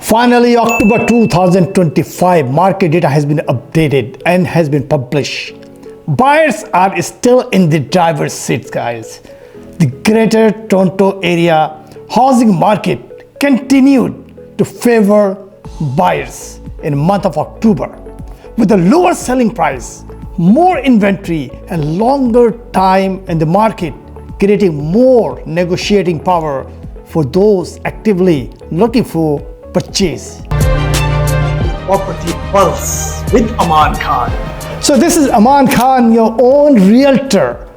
Finally, October 2025 market data has been updated and has been published. Buyers are still in the driver's seat, guys. The Greater Toronto Area housing market continued to favor buyers in the month of October with a lower selling price, more inventory, and longer time in the market, creating more negotiating power for those actively looking for purchase. Property Pulse with Aman Khan. So this is Aman Khan, your own realtor.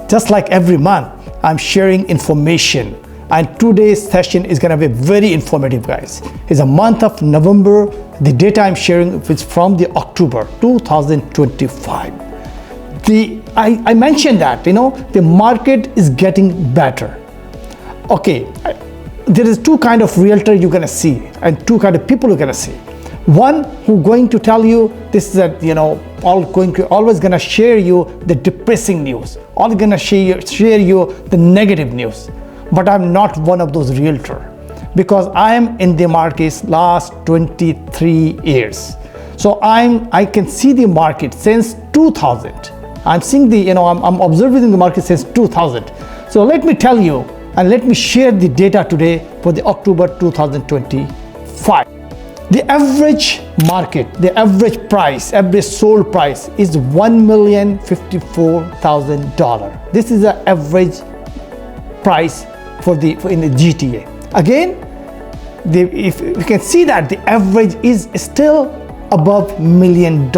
Just like every month, I'm sharing information, and today's session is gonna be very informative, guys. It's a month of November. The data I'm sharing is from the October 2025. I mentioned that, the market is getting better. Okay, there is two kind of realtor you're gonna see and two kind of people you're gonna see. One who going to tell you this is that, always gonna share you the depressing news, always gonna share you the negative news. But I'm not one of those realtor because I am in the market last 23 years. So I can see the market since 2000. I'm seeing I'm observing the market since 2000. So let me tell you and let me share the data today for the October 2025. The average market, the average price, average sold price is $1,054,000. This is the average price in the GTA. Again, if you can see that the average is still above $1 million.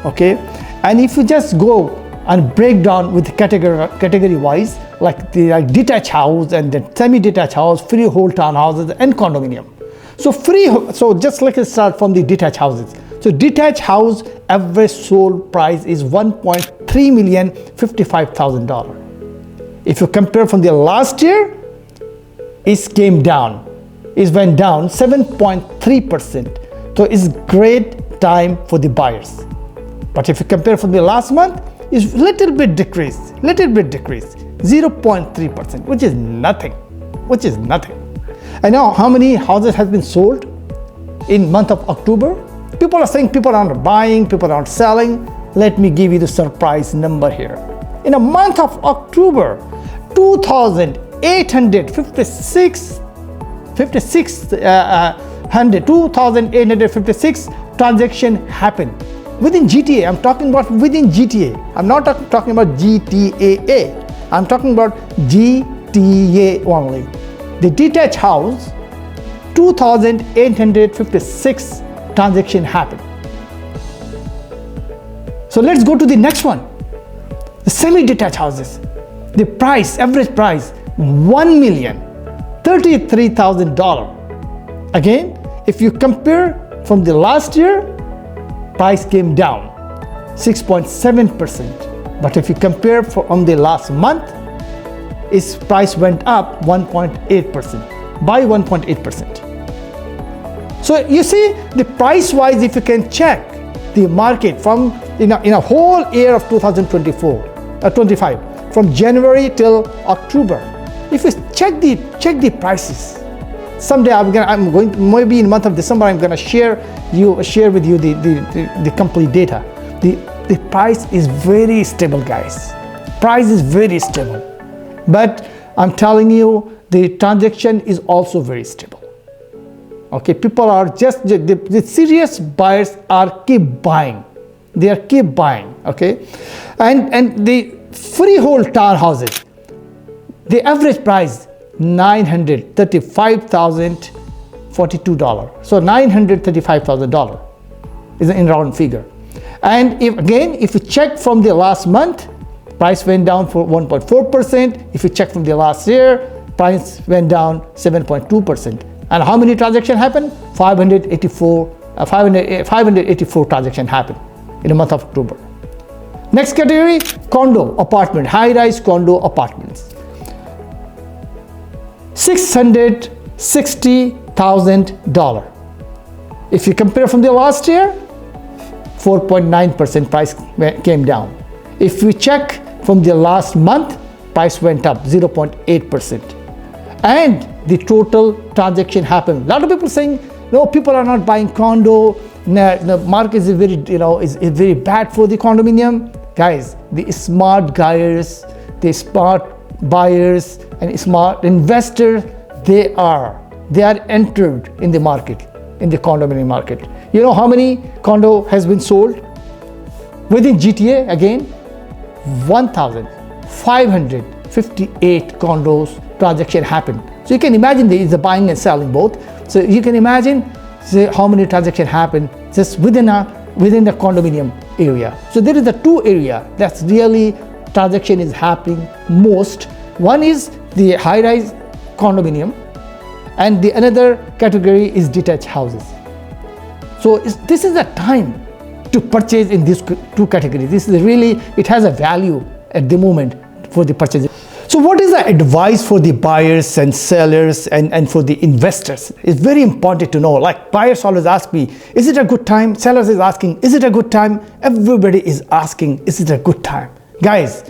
Okay, and if you just go and break down with category wise, like the detached house and the semi-detached house, freehold townhouses and condominium. So just like let's start from the detached houses. So detached house average sold price is $1,355,000. If you compare from the last year, it went down 7.3%. So it's great time for the buyers. But if you compare from the last month, it's little bit decreased, 0.3%, which is nothing. I know how many houses has been sold in month of October. People are saying people aren't buying, people aren't selling. Let me give you the surprise number here. In a month of October, 2,856 transaction happened within GTA. I'm talking about within GTA. I'm not talking about GTAA. I'm talking about GTA only. The detached house, 2,856 transaction happened. So let's go to the next one. The semi-detached houses. The price, average price, $1,033,000. Again, if you compare from the last year, price came down 6.7%. But if you compare from the last month, its price went up 1.8%, by 1.8%. So you see, the price wise, if you can check the market from in a whole year of 2025, from January till October, if you check the prices, someday I'm going to, maybe in the month of December, I'm gonna share with you the complete data. The price is very stable, guys. Price is very stable. But I'm telling you, the transaction is also very stable. Okay, people are just, the serious buyers are keep buying. They are keep buying, okay? And the freehold townhouses, the average price, $935,042. So $935,000 is in round figure. And if you check from the last month, price went down for 1.4%. If you check from the last year, price went down 7.2%. And how many transactions happened? 584 transactions happened in the month of October. Next category, condo apartment, high-rise condo apartments. $660,000. If you compare from the last year, 4.9% price came down. If we check from the last month, price went up 0.8%. and the total transaction happen. A lot of people saying, no, people are not buying condo. The market is very, is very bad for the condominium. Guys, the smart buyers, the smart buyers and smart investors, they are entered in the market, in the condominium market. You know how many condo has been sold within GTA? Again, 1,558 condos transaction happened. So you can imagine there is a buying and selling both. So you can imagine how many transactions happen just within the condominium area. So there is the two area that's really transaction is happening most. One is the high-rise condominium, and the another category is detached houses. So this is the time to purchase in these two categories. This is really, it has a value at the moment for the purchase. So what is the advice for the buyers and sellers and for the investors? It's very important to know. Like buyers always ask me, is it a good time? Sellers is asking, is it a good time? Everybody is asking, is it a good time? Guys,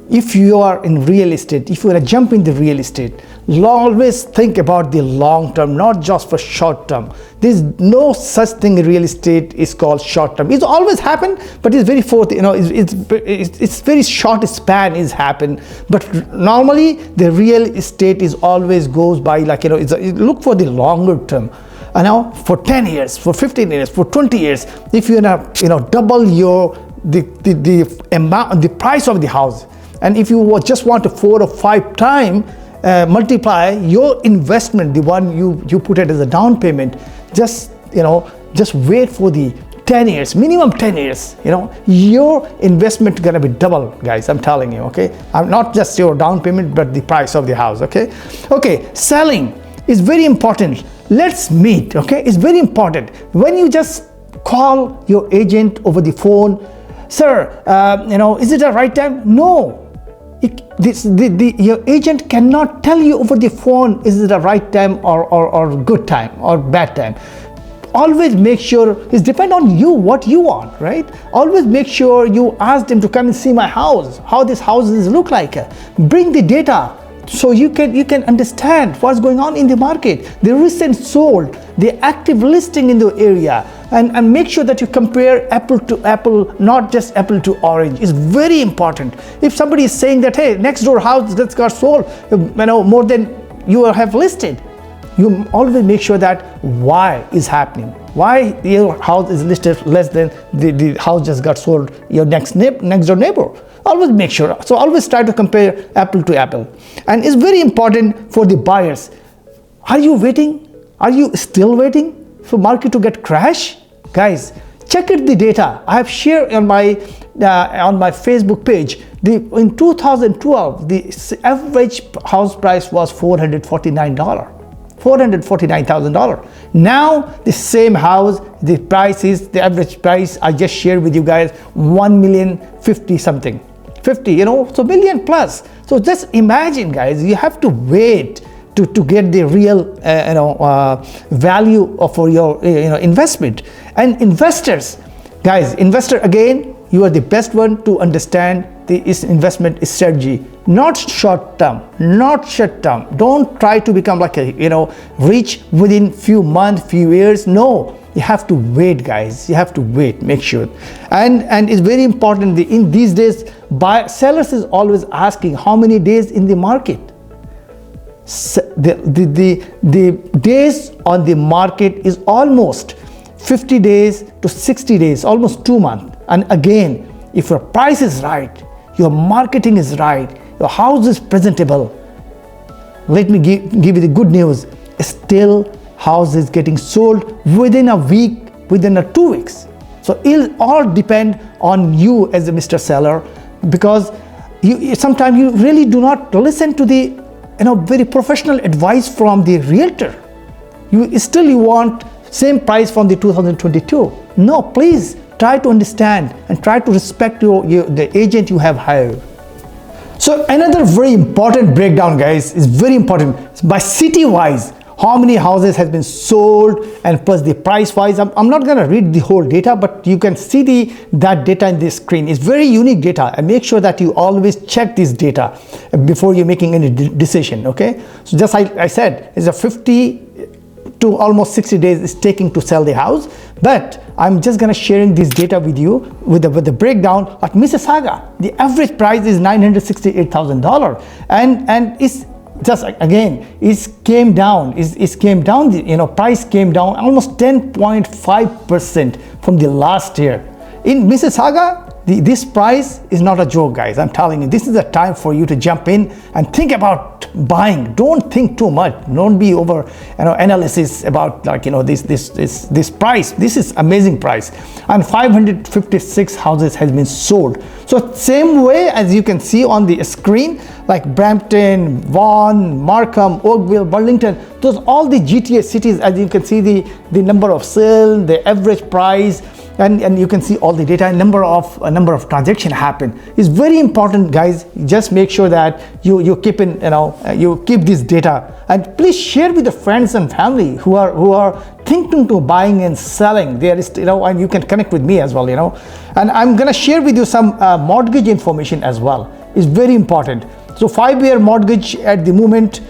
if you are in real estate, if you want to jump in the real estate, always think about the long term, not just for short term. There's no such thing in real estate is called short term. It's always happened, but it's very it's very short span is happen. But normally the real estate is always goes by like, look for the longer term. And now for 10 years, for 15 years, for 20 years, if you double the amount, the price of the house, and if you just want to 4 or 5 times multiply your investment, the one you put it as a down payment, just wait for the 10 years, minimum 10 years, your investment gonna be double, guys. I'm telling you, okay? I'm not just your down payment, but the price of the house, okay? Okay, selling is very important. Let's meet, okay? It's very important. When you just call your agent over the phone, sir, is it the right time? No. Your agent cannot tell you over the phone, is it the right time or good time or bad time. Always make sure, it depends on you, what you want, right? Always make sure you ask them to come and see my house, how this houses look like. Bring the data so you can understand what's going on in the market, the recent sold, the active listing in the area, and make sure that you compare apple to apple, not just apple to orange. It's very important. If somebody is saying that, hey, next door house that's got sold, more than you have listed, you always make sure that why is happening, why your house is listed less than the house just got sold your next door neighbor. Always make sure. So always try to compare apple to apple. And it's very important for the buyers. Are you waiting? Are you still waiting for market to get crash? Guys, check it the data. I have shared on my Facebook page. In 2012, the average house price was $449,000. Now the same house, the average price I just shared with you guys, 1,050,000 something. 50, so million plus. So just imagine, guys, you have to wait to get the real value for your investment. And investors, guys, again, you are the best one to understand the investment strategy. Not short term. Don't try to become like rich within few months, few years. No, you have to wait, guys. You have to wait. Make sure. And it's very important. In these days, sellers is always asking how many days in the market. The days on the market is almost 50 days to 60 days, almost 2 months. And again, if your price is right, your marketing is right, your house is presentable, let me give you the good news. Still, house is getting sold within a week, within 2 weeks. So it'll all depend on you as a Mr. Seller, because sometimes you really do not listen to the very professional advice from the realtor. You want same price from the 2022. No, please try to understand and try to respect the agent you have hired. So another very important breakdown, guys, is very important. By city wise, how many houses has been sold, and plus the price wise. I'm not going to read the whole data, but you can see that data in this screen. It's very unique data, and make sure that you always check this data before you're making any decision. Okay, so just like I said, it's a 50 to almost 60 days is taking to sell the house, but I'm just gonna sharing this data with you with the breakdown. At Mississauga, the average price is $968,000, and it's just again it came down. Price came down almost 10.5% from the last year. In Mississauga, this price is not a joke, guys. I'm telling you, this is a time for you to jump in and think about buying. Don't think too much. Don't be over analysis about this price. This is amazing price, and 556 houses has been sold. So same way as you can see on the screen, like Brampton, Vaughan, Markham, Oakville, Burlington, those all the GTA cities. As you can see the number of sales, the average price, and you can see all the data and number of transactions happen. It's very important, guys. Just make sure that you keep you keep this data, and please share with the friends and family who are thinking to buying and selling. There is and you can connect with me as well. And I'm gonna share with you some mortgage information as well. It's very important. So 5-year mortgage at the moment.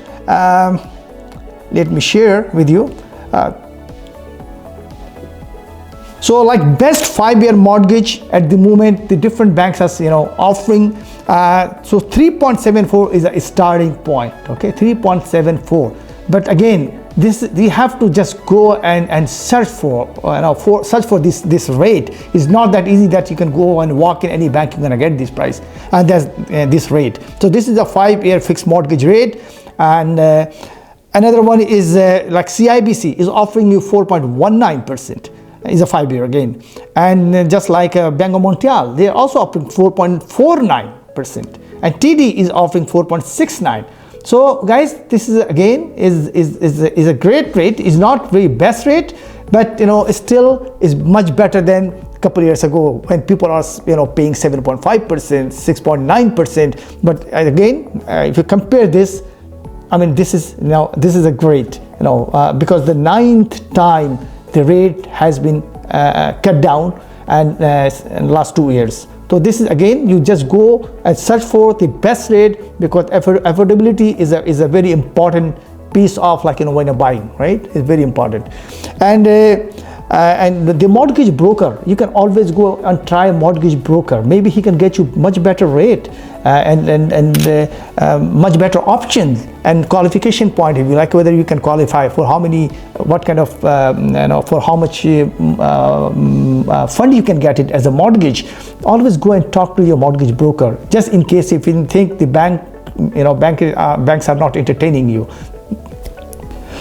Let me share with you. So like best 5-year mortgage at the moment, the different banks are offering. So 3.74 is a starting point. Okay, 3.74. But again, this we have to just go and search for this rate. It's not that easy that you can go and walk in any bank, you're gonna get this price and that's this rate. So this is a 5-year fixed mortgage rate, and another one is like CIBC is offering you 4.19%. Is a 5-year again, and just like Bank of Montreal, they are also offering 4.49%, and TD is offering 4.69. So guys, this is again is a great rate. It's not very best rate, but it still is much better than a couple years ago when people are paying 7.5%, 6.9%. But again, if you compare this, I mean this is a great because the 9th time the rate has been cut down and in the last 2 years. So this is again, you just go and search for the best rate, because affordability is a very important piece of when you're buying, right? It's very important. And the mortgage broker, you can always go and try a mortgage broker. Maybe he can get you much better rate and much better options and qualification point of view, like whether you can qualify for how many, what kind of for how much fund you can get it as a mortgage. Always go and talk to your mortgage broker, just in case if you think the banks are not entertaining you.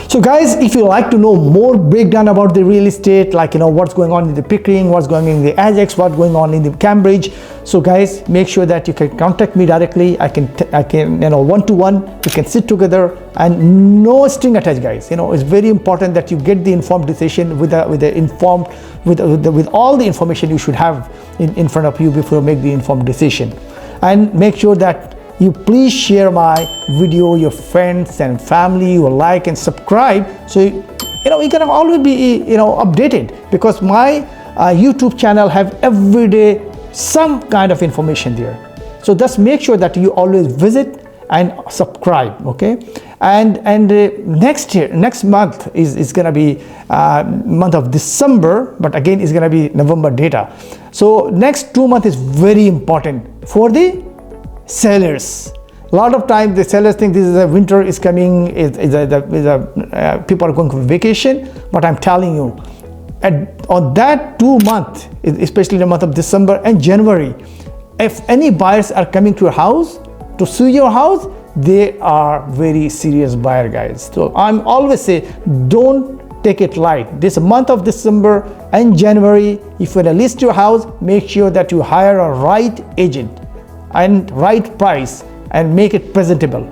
So guys, if you like to know more breakdown about the real estate, like what's going on in the Pickering, what's going on in the Ajax, what's going on in the Cambridge, so guys, make sure that you can contact me directly. I can one-to-one, we can sit together, and no string attached, guys. It's very important that you get the informed decision with all the information you should have in front of you before you make the informed decision. And make sure that you please share my video, your friends and family, you like and subscribe, so you can always be updated, because my YouTube channel have every day some kind of information there. So just make sure that you always visit and subscribe. Okay, and next month is gonna be month of December, but again it's gonna be November data. So next 2 months is very important for the sellers. A lot of times the sellers think this is a winter is coming, people are going for vacation, but I'm telling you, on that 2 months, especially the month of December and January, if any buyers are coming to your house to see your house, they are very serious buyer, guys. So I'm always say, don't take it light. This month of December and January, if you want to list your house, make sure that you hire a right agent and right price and make it presentable.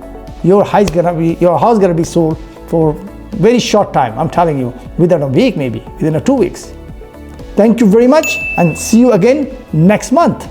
Your house gonna be sold for very short time. I'm telling you, within a week, maybe within 2 weeks. Thank you very much, and see you again next month.